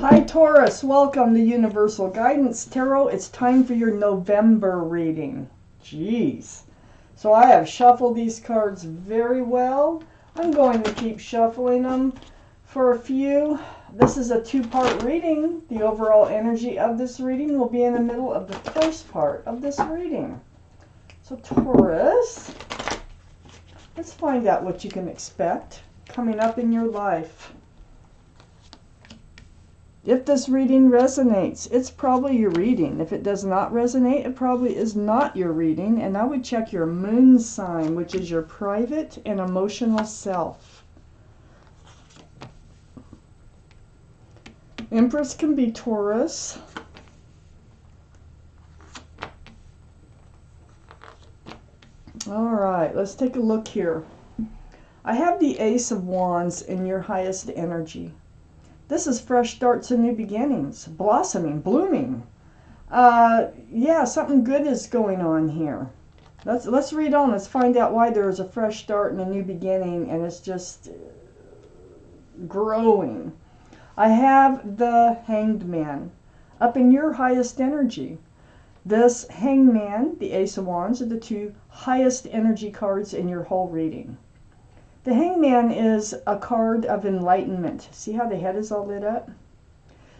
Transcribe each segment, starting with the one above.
Hi Taurus, welcome to Universal Guidance Tarot. It's time for your November reading. Jeez. So I have shuffled these cards very well. I'm going to keep shuffling them for a few. This is a two-part reading. The overall energy of this reading will be in the middle of the first part of this reading. So Taurus, let's find out what you can expect coming up in your life. If this reading resonates, it's probably your reading. If it does not resonate, it probably is not your reading. And I would check your moon sign, which is your private and emotional self. Empress can be Taurus. All right, let's take a look here. I have the Ace of Wands in your highest energy. This is fresh starts and new beginnings, blossoming, blooming. Yeah, something good is going on here. Let's read on. Let's find out why there is a fresh start and a new beginning, and it's just growing. I have the Hanged Man up in your highest energy. This Hanged Man, the Ace of Wands, are the two highest energy cards in your whole reading. The Hanged Man is a card of enlightenment. See how the head is all lit up?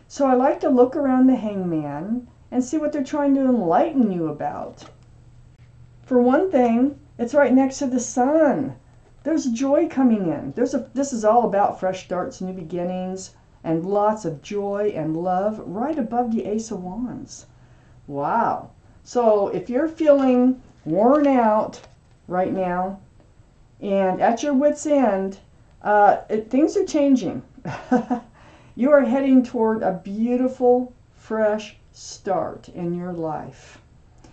So I like to look around the Hanged Man and see what they're trying to enlighten you about. For one thing, it's right next to the sun. There's joy coming in. This is all about fresh starts, new beginnings, and lots of joy and love right above the Ace of Wands. Wow. So if you're feeling worn out right now, and at your wit's end, things are changing. You are heading toward a beautiful, fresh start in your life.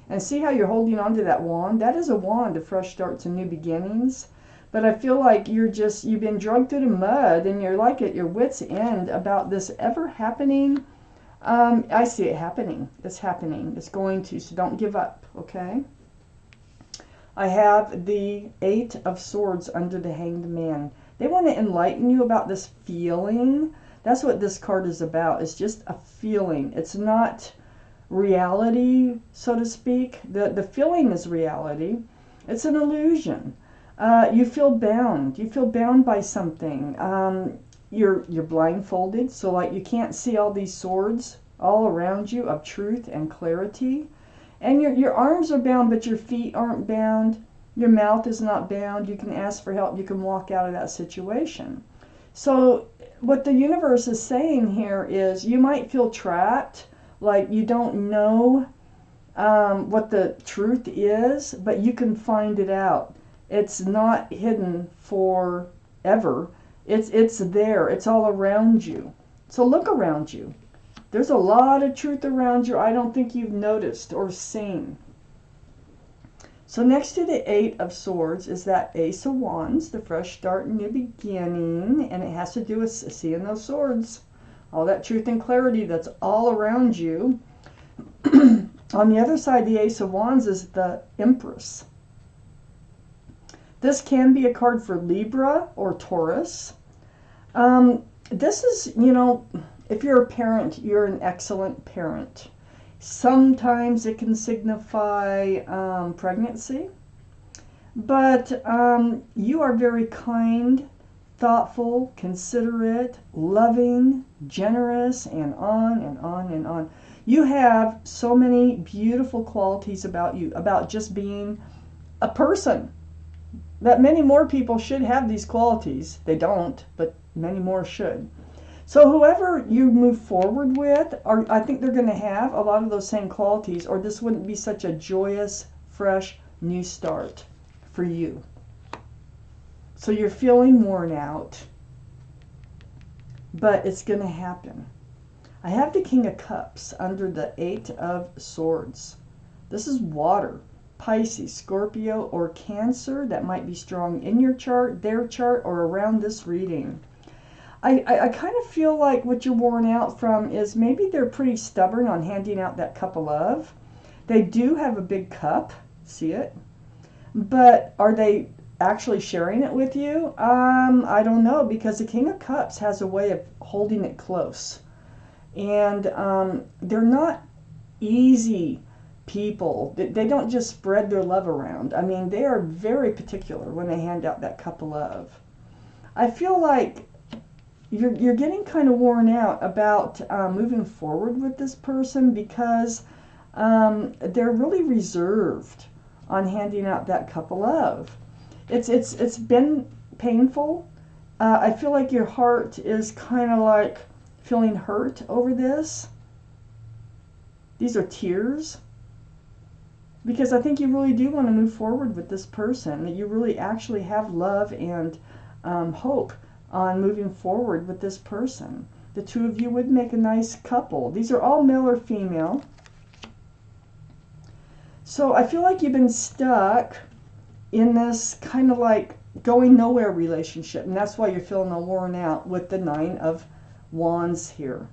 And see how you're holding on to that wand? That is a wand of fresh starts and new beginnings. But I feel like you've been dragged through the mud and you're like at your wit's end about this ever happening. I see it happening. It's happening. It's going to, so don't give up, okay? I have the Eight of Swords under the Hanged Man. They want to enlighten you about this feeling. That's what this card is about. It's just a feeling. It's not reality, so to speak. The feeling is reality. It's an illusion. You feel bound. You feel bound by something. You're blindfolded, so like you can't see all these swords all around you of truth and clarity. And your arms are bound, but your feet aren't bound. Your mouth is not bound. You can ask for help. You can walk out of that situation. So what the universe is saying here is you might feel trapped, like you don't know what the truth is, but you can find it out. It's not hidden forever. It's there. It's all around you. So look around you. There's a lot of truth around you I don't think you've noticed or seen. So next to the Eight of Swords is that Ace of Wands, the fresh start and new beginning, and it has to do with seeing those swords. All that truth and clarity that's all around you. On the other side, the Ace of Wands is the Empress. This can be a card for Libra or Taurus. This is, if you're a parent, you're an excellent parent. Sometimes it can signify pregnancy, but you are very kind, thoughtful, considerate, loving, generous, and on and on and on. You have so many beautiful qualities about you, about just being a person, that many more people should have these qualities. They don't, but many more should. So whoever you move forward with, I think they're going to have a lot of those same qualities, or this wouldn't be such a joyous, fresh, new start for you. So you're feeling worn out, but it's going to happen. I have the King of Cups under the Eight of Swords. This is water. Pisces, Scorpio, or Cancer. That might be strong in your chart, their chart, or around this reading. I kind of feel like what you're worn out from is maybe they're pretty stubborn on handing out that cup of love. They do have a big cup, see it? But are they actually sharing it with you? I don't know, because the King of Cups has a way of holding it close. And they're not easy people. They don't just spread their love around. I mean, they are very particular when they hand out that cup of love. I feel like you're getting kind of worn out about moving forward with this person because they're really reserved on handing out that cup of love. It's been painful. I feel like your heart is kind of like feeling hurt over this. These are tears. Because I think you really do want to move forward with this person, that you really actually have love and hope on moving forward with this person. The two of you would make a nice couple. These are all male or female. So I feel like you've been stuck in this kind of like going nowhere relationship, and that's why you're feeling all worn out with the 9 of Wands here.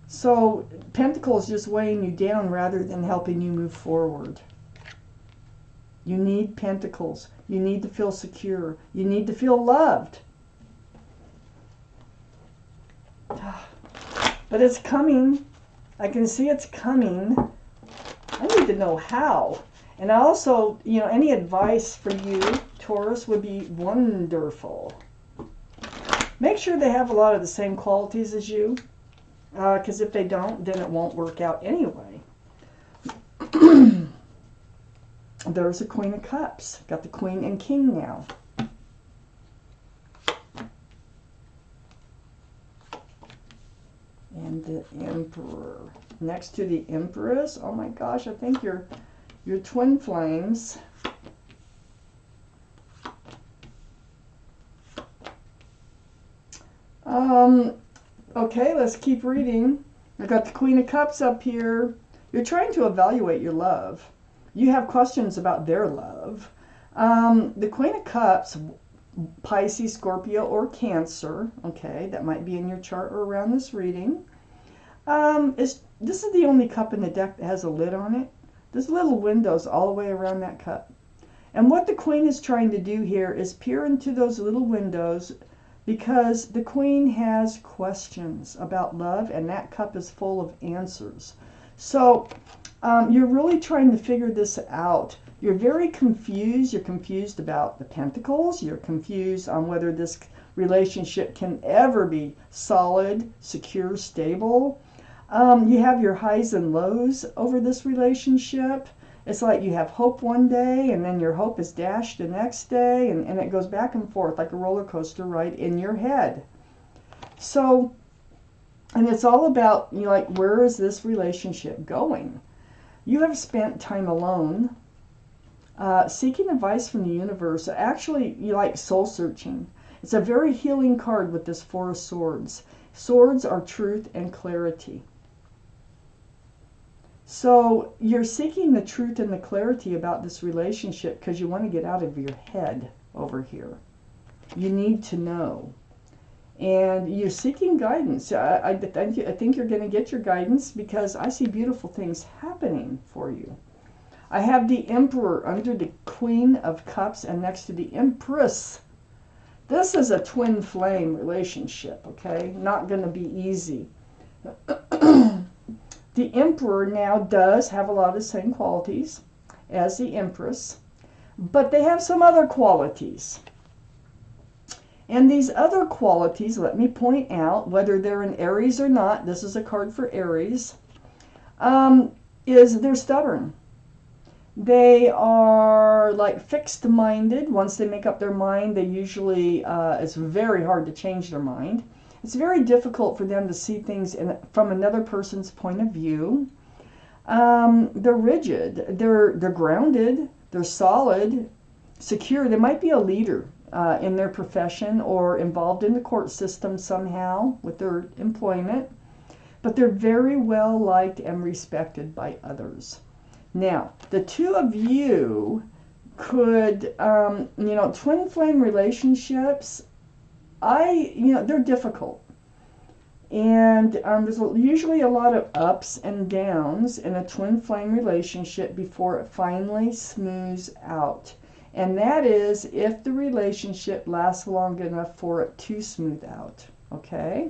So Pentacles just weighing you down rather than helping you move forward. You need Pentacles. You need to feel secure. You need to feel loved. But it's coming. I can see it's coming. I need to know how. And I also, you know, any advice for you, Taurus, would be wonderful. Make sure they have a lot of the same qualities as you. Because if they don't, then it won't work out anyway. There's a Queen of Cups. Got the Queen and King now. And the Emperor. Next to the Empress. Oh my gosh, I think you're twin flames. Okay, let's keep reading. I got the Queen of Cups up here. You're trying to evaluate your love. You have questions about their love. The Queen of Cups, Pisces, Scorpio, or Cancer, okay, that might be in your chart or around this reading. This is the only cup in the deck that has a lid on it. There's little windows all the way around that cup. And what the Queen is trying to do here is peer into those little windows, because the Queen has questions about love, and that cup is full of answers. So you're really trying to figure this out. You're very confused. You're confused about the Pentacles. You're confused on whether this relationship can ever be solid, secure, stable. You have your highs and lows over this relationship. It's like you have hope one day, and then your hope is dashed the next day, and it goes back and forth like a roller coaster ride in your head. So, and it's all about, you know, like, where is this relationship going? You have spent time alone, seeking advice from the universe. Actually, you like soul searching. It's a very healing card with this 4 of Swords. Swords are truth and clarity. So you're seeking the truth and the clarity about this relationship because you want to get out of your head over here. You need to know. And you're seeking guidance. I think you're going to get your guidance because I see beautiful things happening for you. I have the Emperor under the Queen of Cups and next to the Empress. This is a twin flame relationship, okay? Not going to be easy. The Emperor now does have a lot of the same qualities as the Empress, but they have some other qualities. And these other qualities, let me point out, whether they're in Aries or not, this is a card for Aries, is they're stubborn. They are like fixed-minded. Once they make up their mind, they usually, it's very hard to change their mind. It's very difficult for them to see things from another person's point of view. They're rigid. They're grounded. They're solid, secure. They might be a leader in their profession or involved in the court system somehow with their employment. But they're very well liked and respected by others. Now, the two of you could, you know, twin flame relationships, they're difficult. And there's usually a lot of ups and downs in a twin flame relationship before it finally smooths out. And that is if the relationship lasts long enough for it to smooth out. Okay?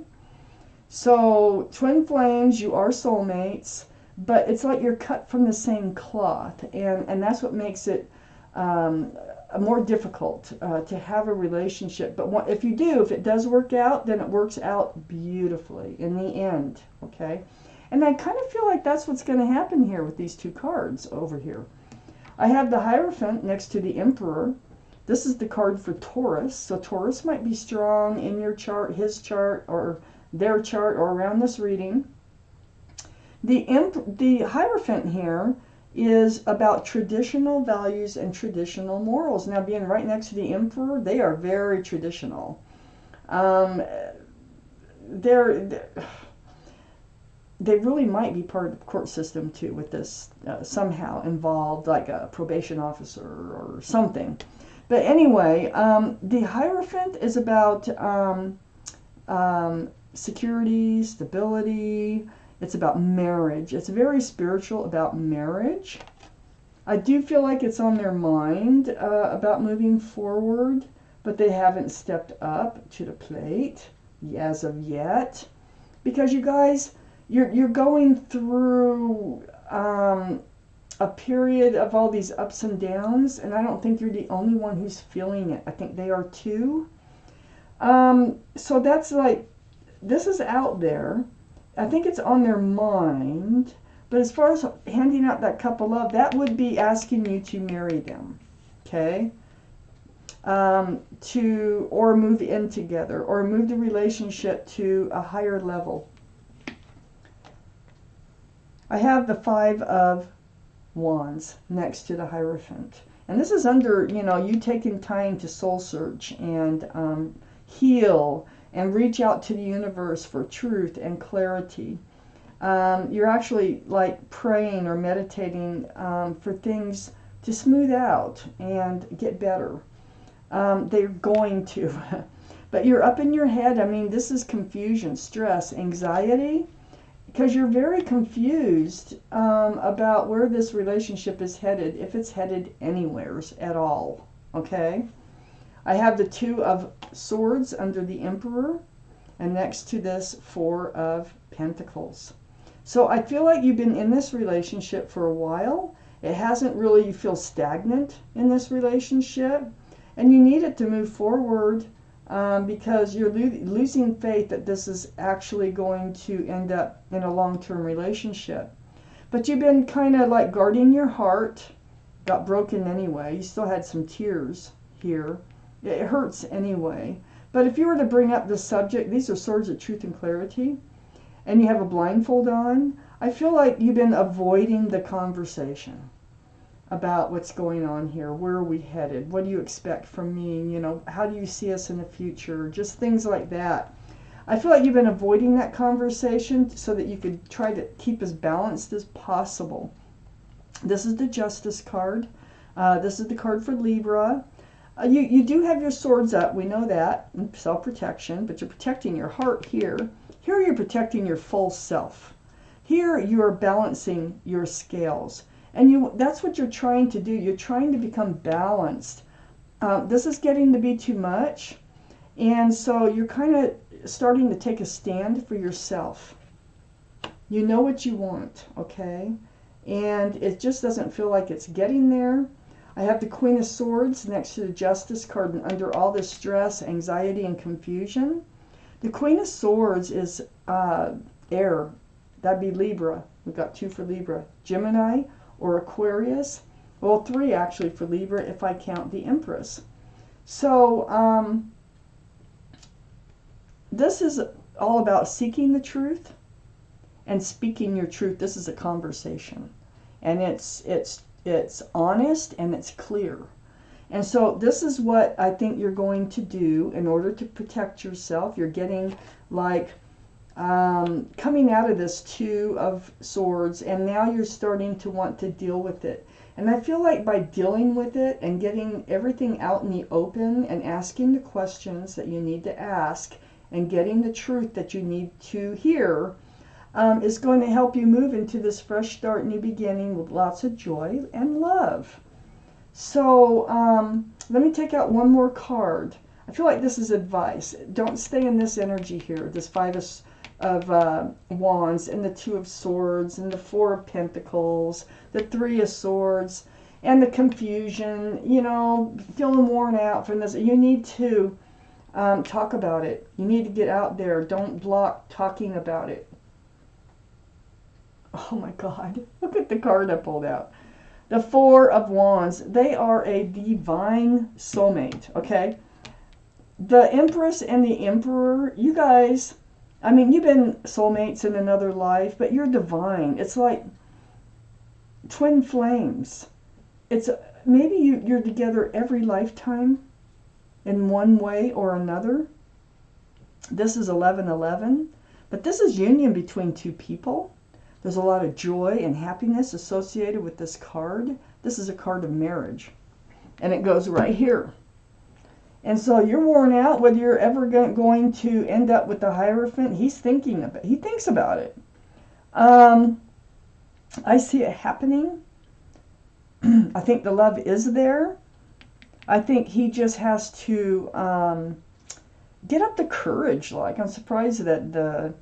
So twin flames, you are soulmates, but it's like you're cut from the same cloth, and that's what makes it more difficult to have a relationship. But if you do, if it does work out, then it works out beautifully in the end, okay? And I kind of feel like that's what's going to happen here with these two cards over here. I have the Hierophant next to the Emperor. This is the card for Taurus. So Taurus might be strong in your chart, his chart, or their chart, or around this reading. The Hierophant here is about traditional values and traditional morals. Now, being right next to the Emperor, they are very traditional. They really might be part of the court system too, with this somehow involved, like a probation officer or something. But anyway, the Hierophant is about security, stability. It's about marriage. It's very spiritual, about marriage. I do feel like it's on their mind about moving forward, but they haven't stepped up to the plate as of yet. Because you guys, you're going through a period of all these ups and downs, and I don't think you're the only one who's feeling it. I think they are too. So that's like, this is out there. I think it's on their mind. But as far as handing out that cup of love, that would be asking you to marry them, okay? Or move in together, or move the relationship to a higher level. I have the Five of Wands next to the Hierophant. And this is under, you taking time to soul search and heal and reach out to the universe for truth and clarity. You're actually like praying or meditating for things to smooth out and get better. They're going to. But you're up in your head. I mean, this is confusion, stress, anxiety, because you're very confused about where this relationship is headed, if it's headed anywheres at all, okay? I have the Two of Swords under the Emperor, and next to this, Four of Pentacles. So I feel like you've been in this relationship for a while. It hasn't really, you feel stagnant in this relationship, and you need it to move forward because you're losing faith that this is actually going to end up in a long-term relationship. But you've been kind of like guarding your heart, got broken anyway. You still had some tears here. It hurts anyway. But if you were to bring up the subject, these are Swords of Truth and Clarity, and you have a blindfold on, I feel like you've been avoiding the conversation about what's going on here. Where are we headed? What do you expect from me? How do you see us in the future? Just things like that. I feel like you've been avoiding that conversation so that you could try to keep as balanced as possible. This is the Justice card. This is the card for Libra. You do have your swords up, we know that, self-protection, but you're protecting your heart here. Here you're protecting your full self. Here you're balancing your scales. And that's what you're trying to do. You're trying to become balanced. This is getting to be too much. And so you're kind of starting to take a stand for yourself. You know what you want, okay? And it just doesn't feel like it's getting there. I have the Queen of Swords next to the Justice card, and under all this stress, anxiety, and confusion. The Queen of Swords is air. That'd be Libra. We've got two for Libra. Gemini or Aquarius. Well, three actually for Libra if I count the Empress. So this is all about seeking the truth and speaking your truth. This is a conversation. And it's honest and it's clear. And so this is what I think you're going to do in order to protect yourself. You're getting like coming out of this Two of Swords, and now you're starting to want to deal with it. And I feel like by dealing with it and getting everything out in the open and asking the questions that you need to ask and getting the truth that you need to hear, is going to help you move into this fresh start, new beginning with lots of joy and love. So let me take out one more card. I feel like this is advice. Don't stay in this energy here, this Five Wands, and the Two of Swords, and the Four of Pentacles, the Three of Swords, and the confusion, you know, feeling worn out from this. You need to talk about it. You need to get out there. Don't block talking about it. Oh my God, look at the card I pulled out. The Four of Wands. They are a divine soulmate, okay? The Empress and the Emperor, you guys, I mean, you've been soulmates in another life, but you're divine. It's like twin flames. It's maybe you're together every lifetime in one way or another. This is 1111, but this is union between two people. There's a lot of joy and happiness associated with this card. This is a card of marriage, and it goes right here. And so you're worn out, whether you're ever going to end up with the Hierophant. He's thinking of it. He thinks about it. I see it happening. I think the love is there. I think he just has to get up the courage. Like, I'm surprised that the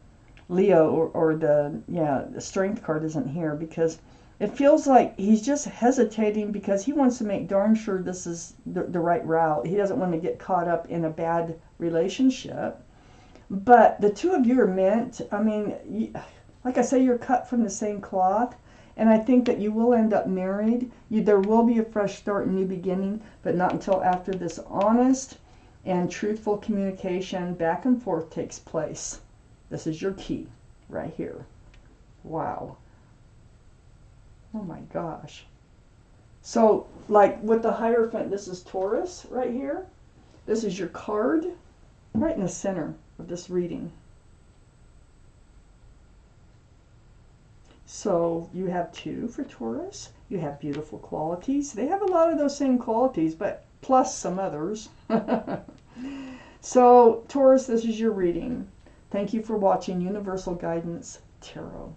Leo or the Strength card isn't here, because it feels like he's just hesitating because he wants to make darn sure this is the right route. He doesn't want to get caught up in a bad relationship. But the two of you are meant, I mean, like I say, you're cut from the same cloth. And I think that you will end up married. There will be a fresh start, a new beginning, but not until after this honest and truthful communication back and forth takes place. This is your key right here. Wow. Oh my gosh. So, like with the Hierophant, this is Taurus right here. This is your card right in the center of this reading. So you have 2 for Taurus. You have beautiful qualities. They have a lot of those same qualities, but plus some others. So Taurus, this is your reading. Thank you for watching Universal Guidance Tarot.